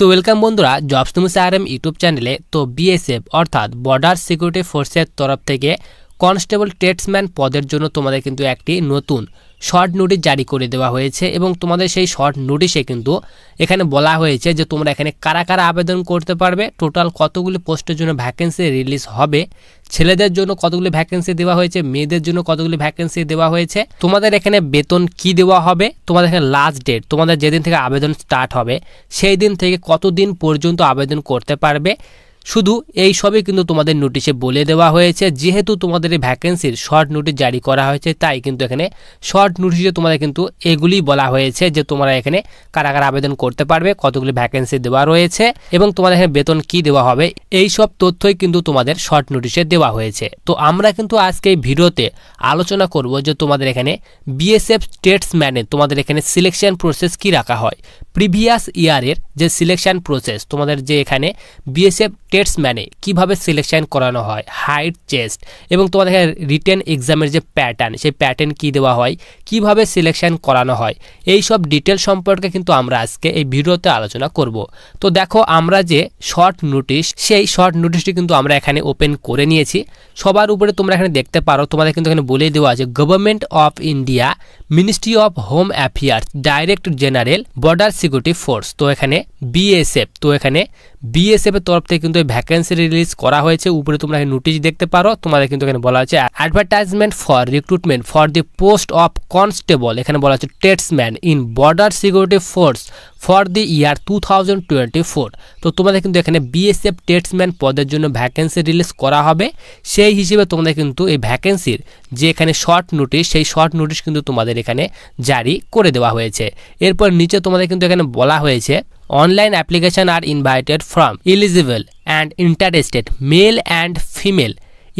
তো ওয়েলকাম বন্ধুরা, jobs news RM YouTube চ্যানেলে। তো বিএসএফ অর্থাৎ বর্ডার সিকিউরিটি ফোর্সের তরফ থেকে কনস্টেবল ট্রেডসম্যান পদের জন্য তোমাদের কিন্তু একটি নতুন শর্ট নোটিশ জারি করে দেওয়া হয়েছে এবং তোমাদের সেই শর্ট নোটিশে কিন্তু এখানে বলা হয়েছে যে তোমরা এখানে কারা কারা আবেদন করতে পারবে, টোটাল কতগুলি পোস্টের জন্য ভ্যাকেন্সি রিলিজ হবে, ছেলেদের জন্য কতগুলি ভ্যাকেন্সি দেওয়া হয়েছে, মেয়েদের জন্য কতগুলি ভ্যাকেন্সি দেওয়া হয়েছে, তোমাদের এখানে বেতন কি দেওয়া হবে, তোমাদের এখানে লাস্ট ডেট তোমাদের যেদিন থেকে আবেদন স্টার্ট হবে সেই দিন থেকে কতদিন পর্যন্ত আবেদন করতে পারবে, শুধু এই সবই কিন্তু তোমাদের নোটিশে বলে দেওয়া হয়েছে। যেহেতু তোমাদের এই ভ্যাকেন্সির শর্ট নোটিশ জারি করা হয়েছে তাই কিন্তু এখানে শর্ট নোটিশে তোমাদের কিন্তু এগুলি বলা হয়েছে যে তোমরা এখানে কারা কারা আবেদন করতে পারবে, কতগুলি ভ্যাকেন্সি দেওয়া রয়েছে এবং তোমাদের এখানে বেতন কি দেওয়া হবে, এই সব তথ্যই কিন্তু তোমাদের শর্ট নোটিশে দেওয়া হয়েছে। তো আমরা কিন্তু আজকে এই ভিডিওতে আলোচনা করব যে তোমাদের এখানে বিএসএফ ট্রেডসম্যানের তোমাদের এখানে সিলেকশন প্রসেস কি রাখা হয়, প্রিভিয়াস ইয়ারের যে সিলেকশন প্রসেস তোমাদের যে এখানে বিএসএফ ট্রেডসম্যানে কিভাবে সিলেকশন করানো হয়, হাইট, চেস্ট এবং তোমাদের রিটেন এক্সামের যে প্যাটার্ন সেই প্যাটার্ন কি দেওয়া হয়, কিভাবে সিলেকশন করানো হয়, এই সব ডিটেল সম্পর্কে কিন্তু আমরা আজকে এই ভিডিওতে আলোচনা করব। তো দেখো, আমরা যে শর্ট নোটিশ সেই শর্ট নোটিশটি কিন্তু আমরা এখানে ওপেন করে নিয়েছি। সবার উপরে তোমরা এখানে দেখতে পারো, তোমাদের কিন্তু এখানে বলে দেওয়া আছে government of India, ministry of home affairs, director general, border Security force. তো এখানে বিএসএফ, তো এখানে বিএসএফ এর তরফ থেকে কিন্তু ভ্যাকেন্সি রিলিজ করা হয়েছে। উপরে তোমরা নোটিশ দেখতে পারো, তোমাদের কিন্তু এখানে বলা হচ্ছে advertisement for recruitment for the post of constable, এখানে বলা হচ্ছে tradesman in Border Security Force for the year 2024। তো তোমাদের কিন্তু এখানে বিএসএফ ট্রেডসম্যান পদের জন্য ভ্যাকেন্সি রিলিজ করা হবে। সেই হিসেবে তোমাদের কিন্তু এই ভ্যাকেন্সির যে এখানে শর্ট নোটিশ সেই শর্ট নোটিশ কিন্তু তোমাদের এখানে জারি করে দেওয়া হয়েছে। এরপর নিচে তোমাদের কিন্তু এখানে বলা হয়েছে online application are invited from eligible and interested male and female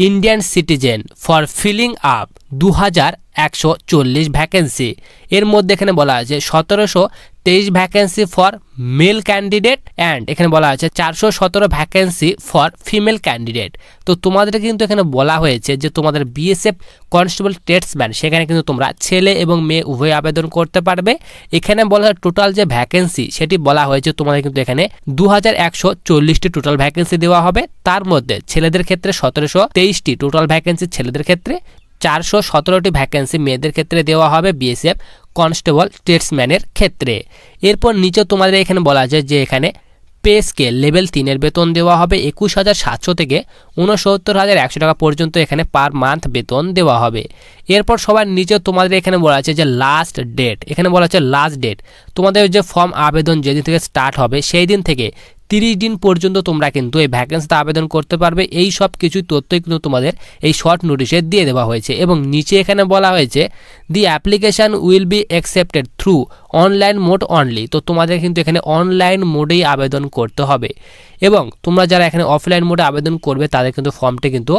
Indian citizen for filling up 2140 vacancy. এর মধ্যে এখানে বলা আছে 1723 vacancy for male candidate and এখানে বলা আছে 417 ভ্যাকেন্সি ফর ফিমেল ক্যান্ডিডেট। তো তোমাদের কিন্তু এখানে বলা হয়েছে যে তোমাদের বিএসএফ কনস্টেবল ট্রেডসম্যান সেখানে কিন্তু তোমরা ছেলে এবং মেয়ে উভয় আবেদন করতে পারবে। এখানে বলা হয় টোটাল যে ভ্যাকেন্সি সেটি বলা হয়েছে তোমাদের কিন্তু এখানে 2140টি টোটাল ভ্যাকেন্সি দেওয়া হবে। তার মধ্যে ছেলেদের ক্ষেত্রে 1723টি টোটাল ভ্যাকেন্সি ছেলেদের ক্ষেত্রে, 417টি ভ্যাকেন্সি মেয়েদের ক্ষেত্রে দেওয়া হবে বিএসএফ কনস্টেবল ট্রেডসম্যানের ক্ষেত্রে। এরপর নিচে তোমাদের এখানে বলা আছে যে এখানে পে স্কেল লেভেল 3-এর বেতন দেওয়া হবে 21,700 থেকে 69,100 টাকা পর্যন্ত এখানে পার মান্থ বেতন দেওয়া হবে। এরপর সবার নিচে তোমাদের এখানে বলা আছে যে লাস্ট ডেট, এখানে বলা আছে লাস্ট ডেট তোমাদের যে ফর্ম আবেদন যেদিন থেকে স্টার্ট হবে সেই দিন থেকে 30 দিন পর্যন্ত তোমরা কিন্তু এই ভ্যাকেন্সিতে আবেদন করতে পারবে। এই সব কিছু তথ্যই কিন্তু তোমাদের এই শর্ট নোটিশে দিয়ে দেওয়া হয়েছে এবং নিচে এখানে বলা হয়েছে the application will be accepted through online mode only. তো তোমাদের কিন্তু এখানে অনলাইন মোডেই আবেদন করতে হবে এবং তোমরা যারা এখানে অফলাইন মোডে আবেদন করবে তাদের কিন্তু ফর্মটি কিন্তু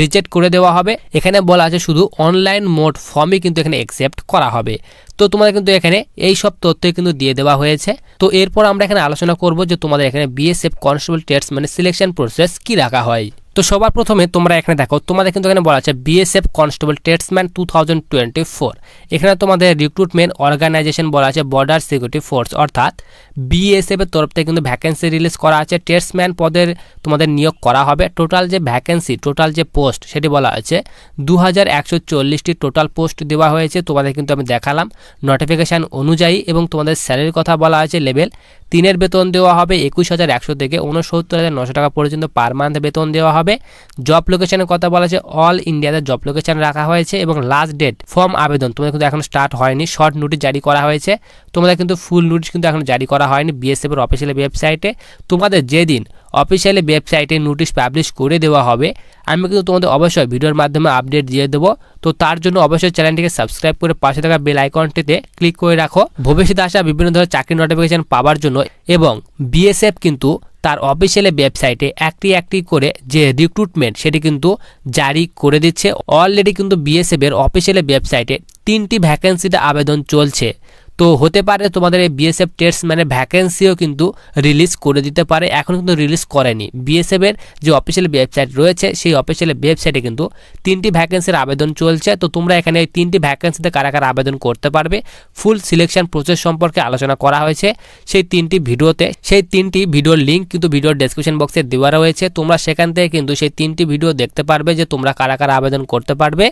রিজেক্ট করে দেওয়া হবে। এখানে বলা আছে শুধু অনলাইন মোড ফর্মই কিন্তু এখানে অ্যাকসেপ্ট করা হবে। তো তোমাদের কিন্তু এখানে এই সব তথ্যই কিন্তু দিয়ে দেওয়া হয়েছে। তো এরপর আমরা এখানে আলোচনা করব যে তোমাদের এখানে বিএসএফ কনস্টেবল ট্রেডসম্যানের সিলেকশন প্রসেস কি রাখা হয়। তো সবার প্রথমে তোমরা এখানে দেখো, তোমাদের কিন্তু এখানে বলা আছে বিএসএফ কনস্টেবল ট্রেডসম্যান 2024। এখানে তোমাদের রিক্রুটমেন্ট অর্গানাইজেশন বলা আছে বর্ডার সিকিউরিটি ফোর্স, অর্থাৎ বিএসএফ এর তরফ থেকে কিন্তু ভ্যাকেন্সি রিলিজ করা আছে। ট্রেডসম্যান পদের তোমাদের নিয়োগ করা হবে। টোটাল যে ভ্যাকেন্সি, টোটাল যে পোস্ট সেটি বলা আছে 2140টি টোটাল পোস্ট দেওয়া হয়েছে। তোমাদের কিন্তু আমি দেখালাম নোটিফিকেশান অনুযায়ী এবং তোমাদের স্যালারির কথা বলা আছে লেভেল 3-এর বেতন দেওয়া হবে 21,100 থেকে 69,900 টাকা পর্যন্ত পার মান্থ বেতন দেওয়া হবে। জব লোকেশনের কথা বলা আছে অল ইন্ডিয়াতে জব লোকেশন রাখা হয়েছে এবং লাস্ট ডেট ফর্ম আবেদন তোমাদের কিন্তু এখন স্টার্ট হয়নি, শর্ট নোটিশ জারি করা হয়েছে। তোমাদের কিন্তু ফুল নোটিশ কিন্তু এখন জারি করা হয়নি বিএসএফ এর অফিসিয়াল ওয়েবসাইটে। তোমাদের যেদিন অফিসিয়ালি ওয়েবসাইটে নোটিশ পাবলিশ করে দেওয়া হবে আমি কিন্তু তোমাদের অবশ্যই ভিডিওর মাধ্যমে আপডেট দিয়ে দেবো। তো তার জন্য অবশ্যই চ্যানেলটিকে সাবস্ক্রাইব করে পাশে থাকা বেল আইকনটিতে ক্লিক করে রাখো ভবিষ্যতে আসা বিভিন্ন ধরনের চাকরির নোটিফিকেশন পাওয়ার জন্য। এবং বিএসএফ কিন্তু তার অফিসিয়াল ওয়েবসাইটে একটি করে যে রিক্রুটমেন্ট সেটি কিন্তু জারি করে দিচ্ছে। অলরেডি কিন্তু বিএসএফ এর অফিসিয়াল ওয়েবসাইটে 3টি ভ্যাকেন্সিতে আবেদন চলছে। তো হতে পারে তোমাদের এই বিএসএফ টেস্টম্যানের ভ্যাকেন্সিও কিন্তু রিলিজ করে দিতে পারে, এখন কিন্তু রিলিজ করেনি। বিএসএফ এর যে অফিসিয়াল ওয়েবসাইট রয়েছে সেই অফিসিয়াল ওয়েবসাইটে কিন্তু 3টি ভ্যাকেন্সির আবেদন চলছে। তো তোমরা এখানে এই 3টি ভ্যাকেন্সিতে কারা কারা আবেদন করতে পারবে ফুল সিলেকশন প্রসেস সম্পর্কে আলোচনা করা হয়েছে সেই 3টি ভিডিওতে। সেই 3টি ভিডিওর লিঙ্ক কিন্তু ভিডিওর ডেসক্রিপশন বক্সে দেওয়া রয়েছে, তোমরা সেখান থেকে কিন্তু সেই 3টি ভিডিও দেখতে পারবে যে তোমরা কারা কারা আবেদন করতে পারবে।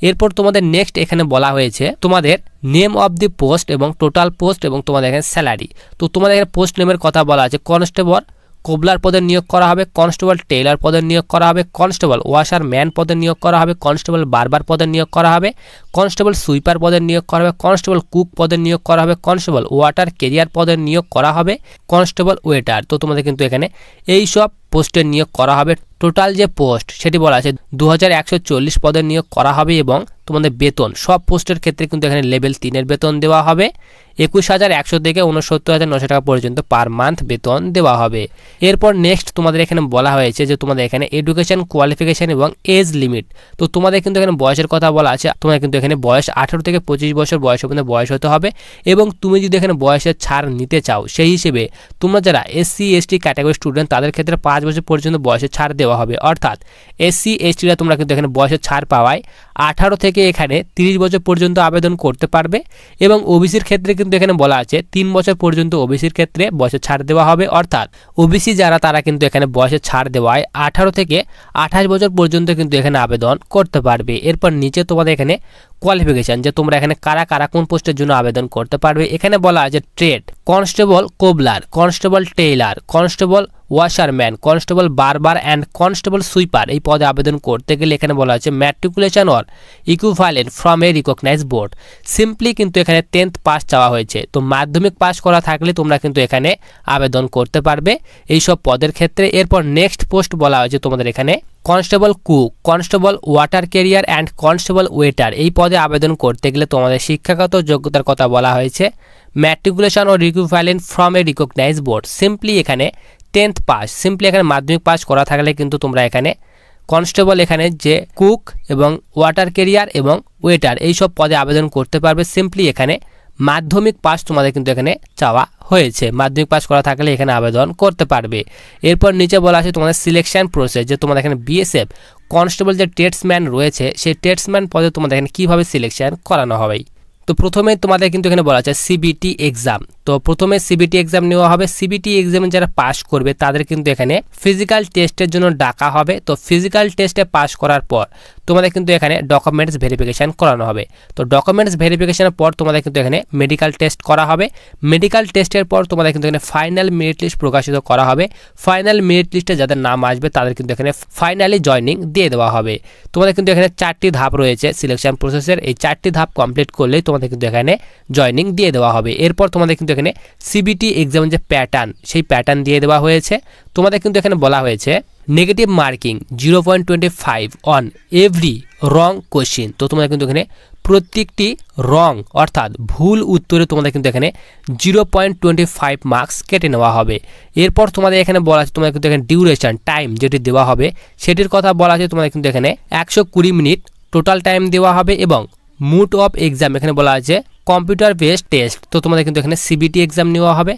এরপর তোমাদের নেক্সট এখানে বলা হয়েছে তোমাদের নেম অফ দি পোস্ট এবং টোটাল পোস্ট এবং তোমাদের এখানে স্যালারি। তো তোমাদের এখানে পোস্ট নেমের কথা বলা আছে কনস্টেবল কোবলার পদে নিয়োগ করা হবে, কনস্টেবল টেইলার পদে নিয়োগ করা হবে, কনস্টেবল ওয়াশার ম্যান পদে নিয়োগ করা হবে, কনস্টেবল বারবার পদে নিয়োগ করা হবে, কনস্টেবল সুইপার পদে নিয়োগ করা হবে, কনস্টেবল কুক পদে নিয়োগ করা হবে, কনস্টেবল ওয়াটার ক্যারিয়ার পদে নিয়োগ করা হবে, কনস্টেবল ওয়েটার। তো তোমাদের কিন্তু এখানে এই সব পোস্টে নিয়োগ করা হবে। টোটাল যে পোস্ট সেটি বলা আছে 2140 পদে নিয়োগ করা হবে এবং তোমাদের বেতন সব পোস্টের ক্ষেত্রে কিন্তু এখানে লেভেল 3-এর বেতন দেওয়া হবে। 21,100 থেকে 69,900 টাকা পর্যন্ত পার মান্থ বেতন দেওয়া হবে। এরপর নেক্সট তোমাদের এখানে বলা হয়েছে যে তোমাদের এখানে এডুকেশন কোয়ালিফিকেশন এবং এজ লিমিট। তো তোমাদের কিন্তু এখানে বয়সের কথা বলা আছে, তোমাদের কিন্তু এখানে বয়স 18 থেকে 25 বছর বয়স পর্যন্ত বয়স হতে হবে এবং তুমি যদি এখানে বয়সের ছাড় নিতে চাও সেই হিসেবে তোমরা যারা SC ST ক্যাটাগরি স্টুডেন্ট তাদের ক্ষেত্রে 5 বছর পর্যন্ত বয়সের ছাড় দেওয়া হবে, অর্থাৎ SC STরা তোমরা কিন্তু এখানে বয়সের ছাড় পাওয়ায় 18 থেকে এখানে 30 বছর পর্যন্ত আবেদন করতে পারবে এবং ওবিসির ক্ষেত্রে কিন্তু এখানে বলা আছে 3 বছর পর্যন্ত ওবিসির ক্ষেত্রে বয়সের ছাড় দেওয়া হবে, অর্থাৎ ওবিসি যারা তারা কিন্তু এখানে বয়সের ছাড় দেওয়ায় 18 থেকে 28 বছর পর্যন্ত কিন্তু এখানে আবেদন করতে পারবে। এরপর নিচে তোমাদের এখানে কোয়ালিফিকেশন যে তোমরা এখানে কারা কারা কোন পোস্টের জন্য আবেদন করতে পারবে। এখানে বলা আছে trade constable cobbler, constable tailor, constable washerman, constable barber and constable sweeper. এই পদে আবেদন করতে গেলে এখানে বলা আছে matriculation or equivalent from a recognize board. Simply কিন্তু এখানে 10th পাস চাওয়া হয়েছে, তো মাধ্যমিক পাস করা থাকলে তোমরা কিন্তু এখানে আবেদন করতে পারবে এই সব পদের ক্ষেত্রে। এরপর নেক্সট পোস্ট বলা হয়েছে তোমাদের এখানে constable cook, constable water career and constable waiter. এই পদে আবেদন করতে গেলে তোমাদের শিক্ষাগত যোগ্যতার কথা বলা হয়েছে ম্যাট্রিকুলেশন ও equivalent from a recognize board. Simply এখানে 10th পাস, সিম্পলি এখানে মাধ্যমিক পাস করা থাকলে কিন্তু তোমরা এখানে কনস্টেবল এখানে যে কুক এবং ওয়াটার ক্যারিয়ার এবং ওয়েটার এই সব পদে আবেদন করতে পারবে। সিম্পলি এখানে মাধ্যমিক পাস তোমাদের কিন্তু এখানে চাওয়া হয়েছে, মাধ্যমিক পাস করা থাকলে এখানে আবেদন করতে পারবে। এরপর নিচে বলা আছে তোমাদের সিলেকশন প্রসেস যে তোমাদের এখানে বিএসএফ কনস্টেবল যে টেস্টম্যান রয়েছে সেই টেস্টম্যান পদে তোমাদের এখানে কীভাবে সিলেকশন করানো হবে। তো প্রথমে তোমাদের কিন্তু এখানে বলা আছে সিবিটি এক্সাম। তো প্রথমে সিবিটি এক্সাম নেওয়া হবে, সিবিটি এক্সামে যারা পাস করবে তাদের কিন্তু এখানে ফিজিক্যাল টেস্টের জন্য ডাকা হবে। তো ফিজিক্যাল টেস্টে পাস করার পর তোমাদের কিন্তু এখানে ডকুমেন্টস ভেরিফিকেশান করানো হবে। তো ডকুমেন্টস ভেরিফিকেশানের পর তোমাদের কিন্তু এখানে মেডিকেল টেস্ট করা হবে। মেডিকেল টেস্টের পর তোমাদের কিন্তু এখানে ফাইনাল মেরিট লিস্ট প্রকাশিত করা হবে। ফাইনাল মেরিট লিস্টে যাদের নাম আসবে তাদের কিন্তু এখানে ফাইনালি জয়নিং দিয়ে দেওয়া হবে। তোমাদের কিন্তু এখানে 4টি ধাপ রয়েছে সিলেকশন প্রসেসের, এই 4টি ধাপ কমপ্লিট করলেই তোমাদের কিন্তু এখানে জয়নিং দিয়ে দেওয়া হবে। এরপর তোমাদের কিন্তু এখানে সিবিটি এক্সামের যে প্যাটার্ন সেই প্যাটার্ন দিয়ে দেওয়া হয়েছে। তোমাদের কিন্তু এখানে বলা হয়েছে negative marking 0.25 on every wrong question. তো তোমাদের কিন্তু এখানে প্রত্যেকটি রং অর্থাৎ ভুল উত্তরে তোমাদের কিন্তু এখানে 0.25 মার্কস কেটে নেওয়া হবে। এরপর তোমাদের এখানে বলা আছে তোমাদের কিন্তু এখানে ডিউরেশন টাইম যেটি দেওয়া হবে সেটির কথা বলা আছে তোমাদের কিন্তু এখানে 120 মিনিট টোটাল টাইম দেওয়া হবে এবং মুড অফ এক্সাম এখানে বলা আছে কম্পিউটার বেসড টেস্ট। তো তোমাদের কিন্তু এখানে সিবিটি এক্সাম নেওয়া হবে।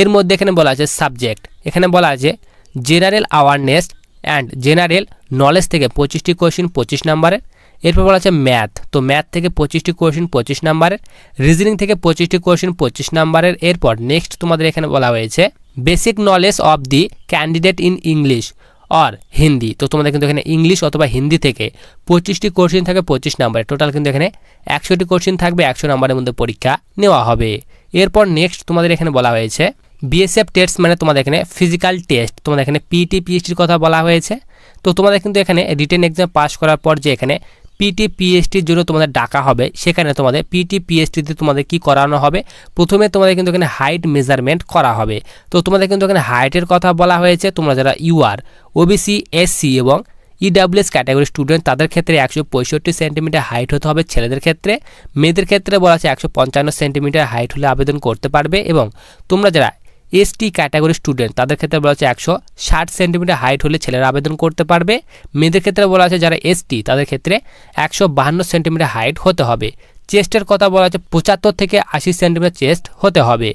এর মধ্যে এখানে বলা আছে সাবজেক্ট, এখানে বলা আছে general awareness and general knowledge থেকে 25টি কোয়েশ্চেন 25 নাম্বারের। এরপর বলা আছে ম্যাথ, তো ম্যাথ থেকে 25টি কোয়েশ্চেন 25 নাম্বারের, রিজনিং থেকে 25টি কোয়েশ্চেন 25 নাম্বারের। এরপর নেক্সট তোমাদের এখানে বলা হয়েছে basic knowledge of the candidate in English আর হিন্দি। তো তোমাদের কিন্তু এখানে ইংলিশ অথবা হিন্দি থেকে 25টি কোশ্চেন থাকবে 25 নাম্বারের, টোটাল কিন্তু এখানে 100টি কোশ্চেন থাকবে, 100 নাম্বারের মধ্যে পরীক্ষা নেওয়া হবে। এরপর নেক্সট তোমাদের এখানে বলা হয়েছে বিএসএফ টেস্ট মানে তোমাদের এখানে ফিজিক্যাল টেস্ট, তোমাদের এখানে পিটি পিএইচডির কথা বলা হয়েছে। তো তোমাদের কিন্তু এখানে রিটেন এক্সাম পাস করার পর যে এখানে পিটি পিএইচডির জন্য তোমাদের ডাকা হবে সেখানে তোমাদের পিটি পিএইচডিতে তোমাদের কি করানো হবে, প্রথমে তোমাদের কিন্তু এখানে হাইট মেজারমেন্ট করা হবে। তো তোমাদের কিন্তু এখানে হাইটের কথা বলা হয়েছে, তোমরা যারা ইউআর ওবিসি এসসি এবং ইডাব্লিউএস ক্যাটাগরি স্টুডেন্ট তাদের ক্ষেত্রে 165 সেন্টিমিটার হাইট হতে হবে ছেলেদের ক্ষেত্রে। মেয়েদের ক্ষেত্রে বলা আছে 155 সেন্টিমিটার হাইট হলে আবেদন করতে পারবে এবং তোমরা যারা এসটি ক্যাটাগরি স্টুডেন্ট তাদের ক্ষেত্রে বলা আছে 160 সেন্টিমিটার হাইট হলে ছেলেরা আবেদন করতে পারবে। মেয়েদের ক্ষেত্রে বলা আছে যারা এসটি তাদের ক্ষেত্রে 152 সেন্টিমিটার হাইট হতে হবে। চেস্টের কথা বলা হচ্ছে 75 থেকে 80 সেন্টিমিটার চেস্ট হতে হবে।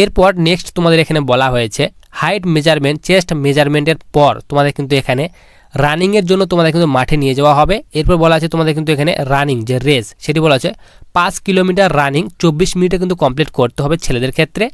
এরপর নেক্সট তোমাদের এখানে বলা হয়েছে হাইট মেজারমেন্ট, চেস্ট মেজারমেন্টের পর তোমাদের কিন্তু এখানে রানিংয়ের জন্য তোমাদের কিন্তু মাঠে নিয়ে যাওয়া হবে। এরপর বলা আছে তোমাদের কিন্তু এখানে রানিং যে রেস সেটি বলা আছে 5 কিলোমিটার রানিং 24 মিনিটে কিন্তু কমপ্লিট করতে হবে ছেলেদের ক্ষেত্রে।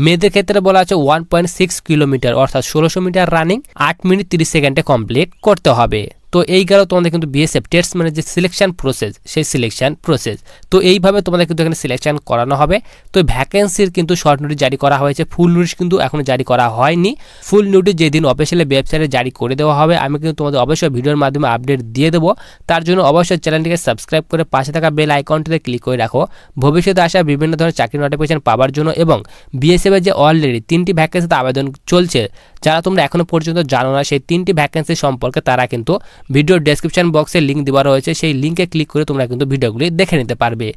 মেয়েদের ক্ষেত্রে বলা আছে 1.6 কিলোমিটার অর্থাৎ 1600 মিটার রানিং 8 মিনিট 30 সেকেন্ডে কমপ্লিট করতে হবে। তো এই গেল তোমাদের কিন্তু বিএসএফ টেস্টম্যানের যে সিলেকশন প্রসেস, সেই সিলেকশন প্রসেস। তো এইভাবে তোমাদের কিন্তু এখানে সিলেকশন করানো হবে। তো ভ্যাকেন্সির কিন্তু শর্ট নোটিশ জারি করা হয়েছে, ফুল নোটিশ কিন্তু এখনো জারি করা হয়নি। ফুল নোটিশ যেদিন অফিসিয়ালি ওয়েবসাইটে জারি করে দেওয়া হবে আমি কিন্তু তোমাদের অবশ্যই ভিডিওর মাধ্যমে আপডেট দিয়ে দেবো। তার জন্য অবশ্যই চ্যানেলটিকে সাবস্ক্রাইব করে পাশে থাকা বেল আইকনটিতে ক্লিক করে রাখো ভবিষ্যতে আসা বিভিন্ন ধরনের চাকরি নোটিফিকেশন পাওয়ার জন্য। এবং বিএসএফের যে অলরেডি 3টি ভ্যাকেন্সিতে আবেদন চলছে, যারা তোমরা এখনো পর্যন্ত জানো না সেই 3টি ভ্যাকেন্সি সম্পর্কে, তারা কিন্তু ভিডিও ডেসক্রিপশন বক্সে লিঙ্ক দেওয়া রয়েছে, সেই লিঙ্কে ক্লিক করে তোমরা কিন্তু ভিডিওগুলি দেখে নিতে পারবে।